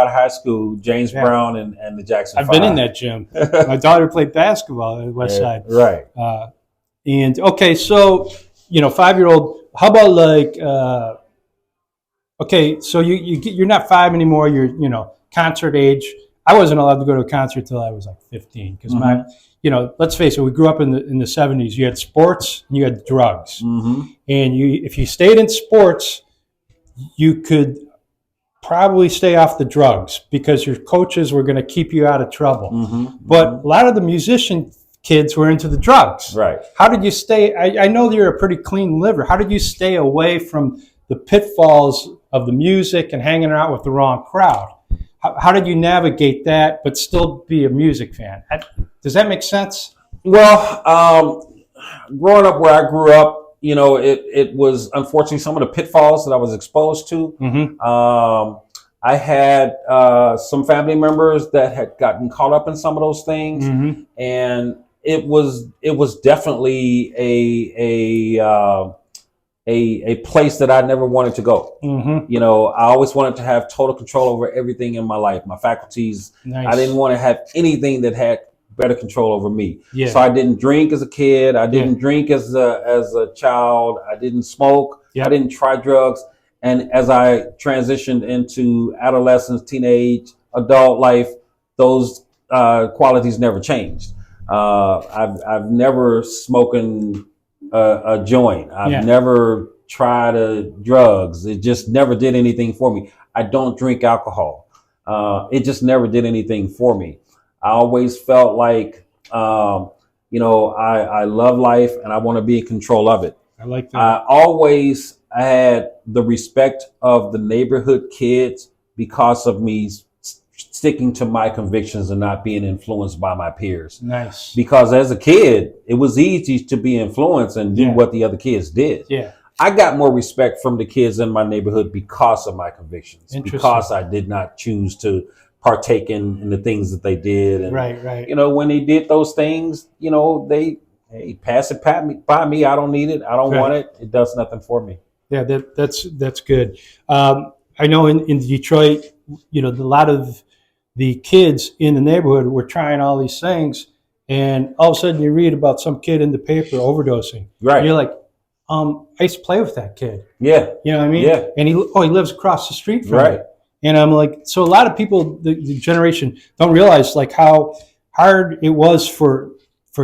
Speaker 2: High School. James Brown and the Jackson 5.
Speaker 3: I've been in that gym. My daughter played basketball at West Side.
Speaker 2: Right.
Speaker 3: And okay, so you know, 5-year-old. How about like? Okay, so you're not 5 anymore. You're concert age. I wasn't allowed to go to a concert till I was like 15, because my, you know, let's face it, we grew up in the 70s. You had sports and you had drugs, and if you stayed in sports, you could probably stay off the drugs because your coaches were going to keep you out of trouble. But a lot of the musician kids were into the drugs.
Speaker 2: Right.
Speaker 3: How did you stay? I know you're a pretty clean liver. How did you stay away from the pitfalls of the music and hanging out with the wrong crowd? How did you navigate that but still be a music fan? Does that make sense?
Speaker 2: Well, growing up where I grew up, you know, it was unfortunately some of the pitfalls that I was exposed to. I had some family members that had gotten caught up in some of those things, and it was definitely a place that I never wanted to go. You know, I always wanted to have total control over everything in my life, my faculties. I didn't want to have anything that had better control over me. So I didn't drink as a kid. I didn't drink as a child. I didn't smoke. I didn't try drugs. And as I transitioned into adolescence, teenage, adult life, those qualities never changed. I've never smoking a joint. I've never tried drugs. It just never did anything for me. I don't drink alcohol. It just never did anything for me. I always felt like, you know, I love life and I want to be in control of it.
Speaker 3: I like that.
Speaker 2: I had the respect of the neighborhood kids because of me sticking to my convictions and not being influenced by my peers.
Speaker 3: Nice.
Speaker 2: Because as a kid, it was easy to be influenced and do what the other kids did. I got more respect from the kids in my neighborhood because of my convictions, because I did not choose to partake in the things that they did. And,
Speaker 3: right.
Speaker 2: You know, when they did those things, you know, they pass it by me. I don't need it. I don't want it. It does nothing for me.
Speaker 3: Yeah, that's good. I know in Detroit, a lot of the kids in the neighborhood were trying all these things, and all of a sudden you read about some kid in the paper overdosing.
Speaker 2: Right.
Speaker 3: And you're like, I used to play with that kid.
Speaker 2: Yeah.
Speaker 3: You know what I mean?
Speaker 2: Yeah.
Speaker 3: And he lives across the street from
Speaker 2: Right.
Speaker 3: me. And I'm like, so a lot of people, the generation, don't realize like how hard it was for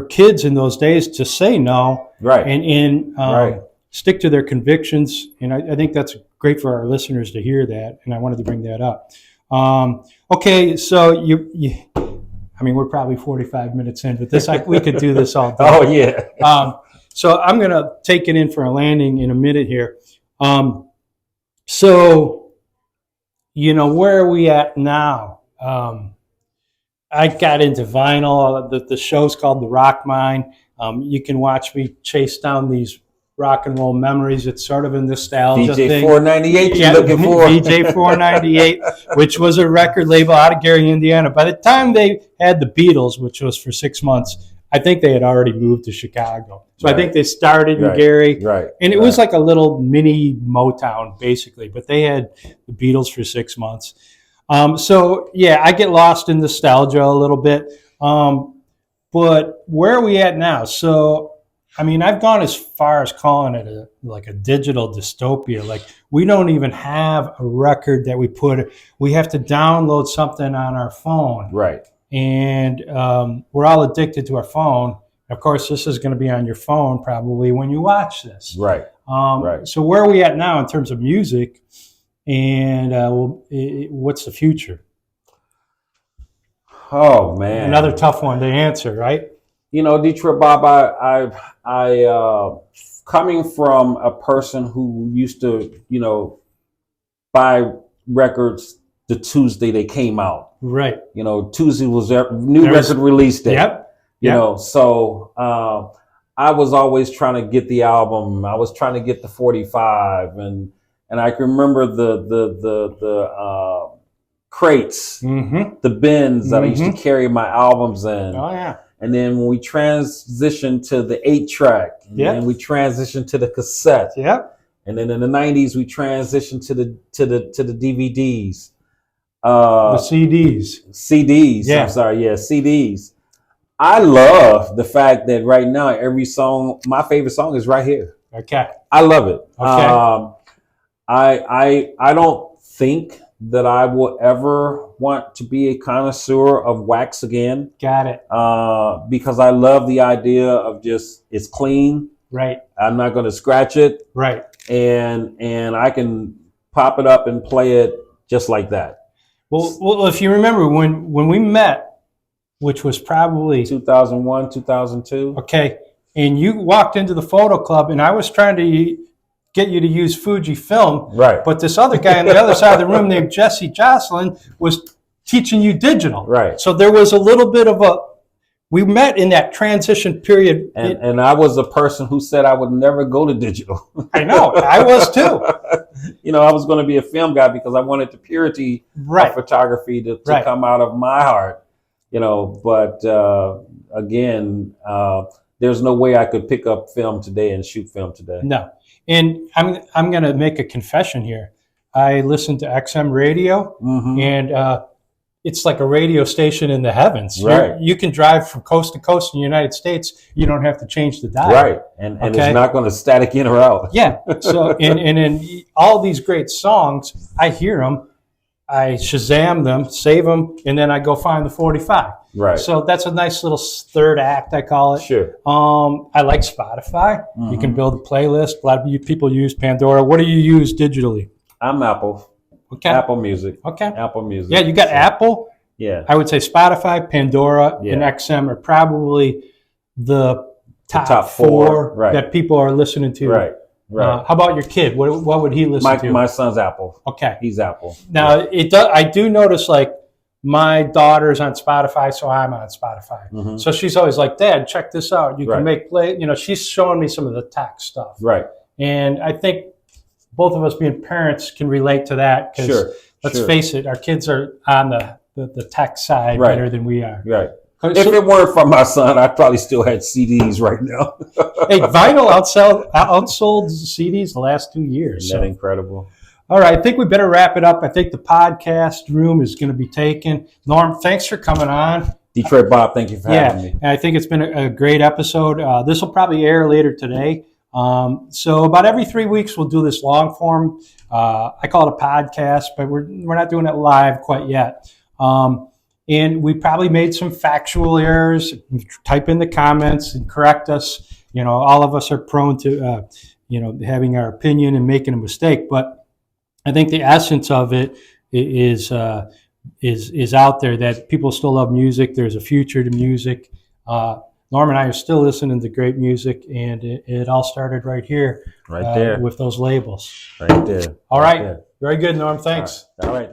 Speaker 3: kids in those days to say no.
Speaker 2: Right.
Speaker 3: And
Speaker 2: right.
Speaker 3: stick to their convictions. And I think that's great for our listeners to hear that. And I wanted to bring that up. Okay, so we're probably 45 minutes in, but we could do this all day.
Speaker 2: Oh, yeah.
Speaker 3: So I'm going to take it in for a landing in a minute here. So, where are we at now? I got into vinyl. The show's called the RockMine. You can watch me chase down these rock and roll memories. It's sort of a nostalgia
Speaker 2: DJ
Speaker 3: thing.
Speaker 2: 498 you're looking for.
Speaker 3: DJ 498, which was a record label out of Gary, Indiana. By the time they had the Beatles, which was for 6 months, I think they had already moved to Chicago. So I think they started in Gary.
Speaker 2: Right.
Speaker 3: And it was like a little mini Motown, basically. But they had the Beatles for 6 months. So, yeah, I get lost in nostalgia a little bit. But where are we at now? So, I've gone as far as calling it a digital dystopia. Like, we don't even have a record that we have to download something on our phone.
Speaker 2: Right.
Speaker 3: And we're all addicted to our phone. Of course, this is going to be on your phone probably when you watch this.
Speaker 2: Right. Right.
Speaker 3: So where are we at now in terms of music? And what's the future?
Speaker 2: Oh, man.
Speaker 3: Another tough one to answer, right?
Speaker 2: Detroit Bob, I coming from a person who used to, buy records the Tuesday they came out.
Speaker 3: Right.
Speaker 2: Tuesday was their new record release day.
Speaker 3: Yep.
Speaker 2: So I was always trying to get the album. I was trying to get the 45, and I can remember the crates, the bins that I used to carry my albums in.
Speaker 3: Oh yeah.
Speaker 2: And then when we transitioned to the 8-track, and then we transitioned to the cassette.
Speaker 3: Yep.
Speaker 2: And then in the 90s we transitioned to the DVDs.
Speaker 3: The CDs.
Speaker 2: CDs.
Speaker 3: Yeah.
Speaker 2: I'm sorry. Yeah, CDs. I love the fact that right now every song, my favorite song is right here.
Speaker 3: Okay.
Speaker 2: I love it.
Speaker 3: Okay.
Speaker 2: I don't think that I will ever want to be a connoisseur of wax again.
Speaker 3: Got it.
Speaker 2: Because I love the idea of just, it's clean.
Speaker 3: Right.
Speaker 2: I'm not going to scratch it.
Speaker 3: Right.
Speaker 2: And I can pop it up and play it just like that.
Speaker 3: Well, if you remember when we met, which was probably
Speaker 2: 2001, 2002.
Speaker 3: Okay. And you walked into the photo club and I was trying to get you to use Fujifilm.
Speaker 2: Right.
Speaker 3: But this other guy on the other side of the room named Jesse Jocelyn was teaching you digital.
Speaker 2: Right.
Speaker 3: So there was a little bit of we met in that transition period.
Speaker 2: And I was a person who said I would never go to digital.
Speaker 3: I know. I was too.
Speaker 2: I was going to be a film guy because I wanted the purity of photography to come out of my heart. But again, there's no way I could pick up film today and shoot film today.
Speaker 3: No. And I'm going to make a confession here. I listen to XM radio, and it's like a radio station in the heavens.
Speaker 2: Right.
Speaker 3: You can drive from coast to coast in the United States. You don't have to change the dial.
Speaker 2: Right. And it's not going to static in or out.
Speaker 3: Yeah. So and in all these great songs, I hear them, I Shazam them, save them, and then I go find the 45.
Speaker 2: Right.
Speaker 3: So that's a nice little third act, I call it.
Speaker 2: Sure.
Speaker 3: I like Spotify. You can build a playlist. A lot of people use Pandora. What do you use digitally?
Speaker 2: I'm Apple.
Speaker 3: Okay.
Speaker 2: Apple Music.
Speaker 3: Okay.
Speaker 2: Apple Music.
Speaker 3: Yeah, you got Apple.
Speaker 2: Yeah.
Speaker 3: I would say Spotify, Pandora, and XM are probably the top four that people are listening to.
Speaker 2: Right. Right.
Speaker 3: How about your kid? What would he listen to?
Speaker 2: My son's Apple.
Speaker 3: Okay.
Speaker 2: He's Apple.
Speaker 3: Now, I do notice, like, my daughter's on Spotify, so I'm on Spotify. So she's always like, Dad, check this out. You can make play. She's showing me some of the tech stuff.
Speaker 2: Right.
Speaker 3: And I think both of us being parents can relate to that because let's face it, our kids are on the tech side better than we are.
Speaker 2: Right. If it weren't for my son, I probably still had CDs right now.
Speaker 3: Hey, vinyl outsold CDs the last 2 years.
Speaker 2: Isn't that incredible?
Speaker 3: All right, I think we better wrap it up. I think the podcast room is going to be taken. Norm, thanks for coming on.
Speaker 2: Detroit Bob, thank you for having me.
Speaker 3: And I think it's been a great episode. This will probably air later today. So about every 3 weeks, we'll do this long form. I call it a podcast, but we're not doing it live quite yet. And we probably made some factual errors. Type in the comments and correct us. All of us are prone to, having our opinion and making a mistake. But I think the essence of it is out there, that people still love music. There's a future to music. Norm and I are still listening to great music, and it all started right here,
Speaker 2: right there,
Speaker 3: with those labels.
Speaker 2: Right there.
Speaker 3: All right. Very good, Norm. Thanks.
Speaker 2: All right.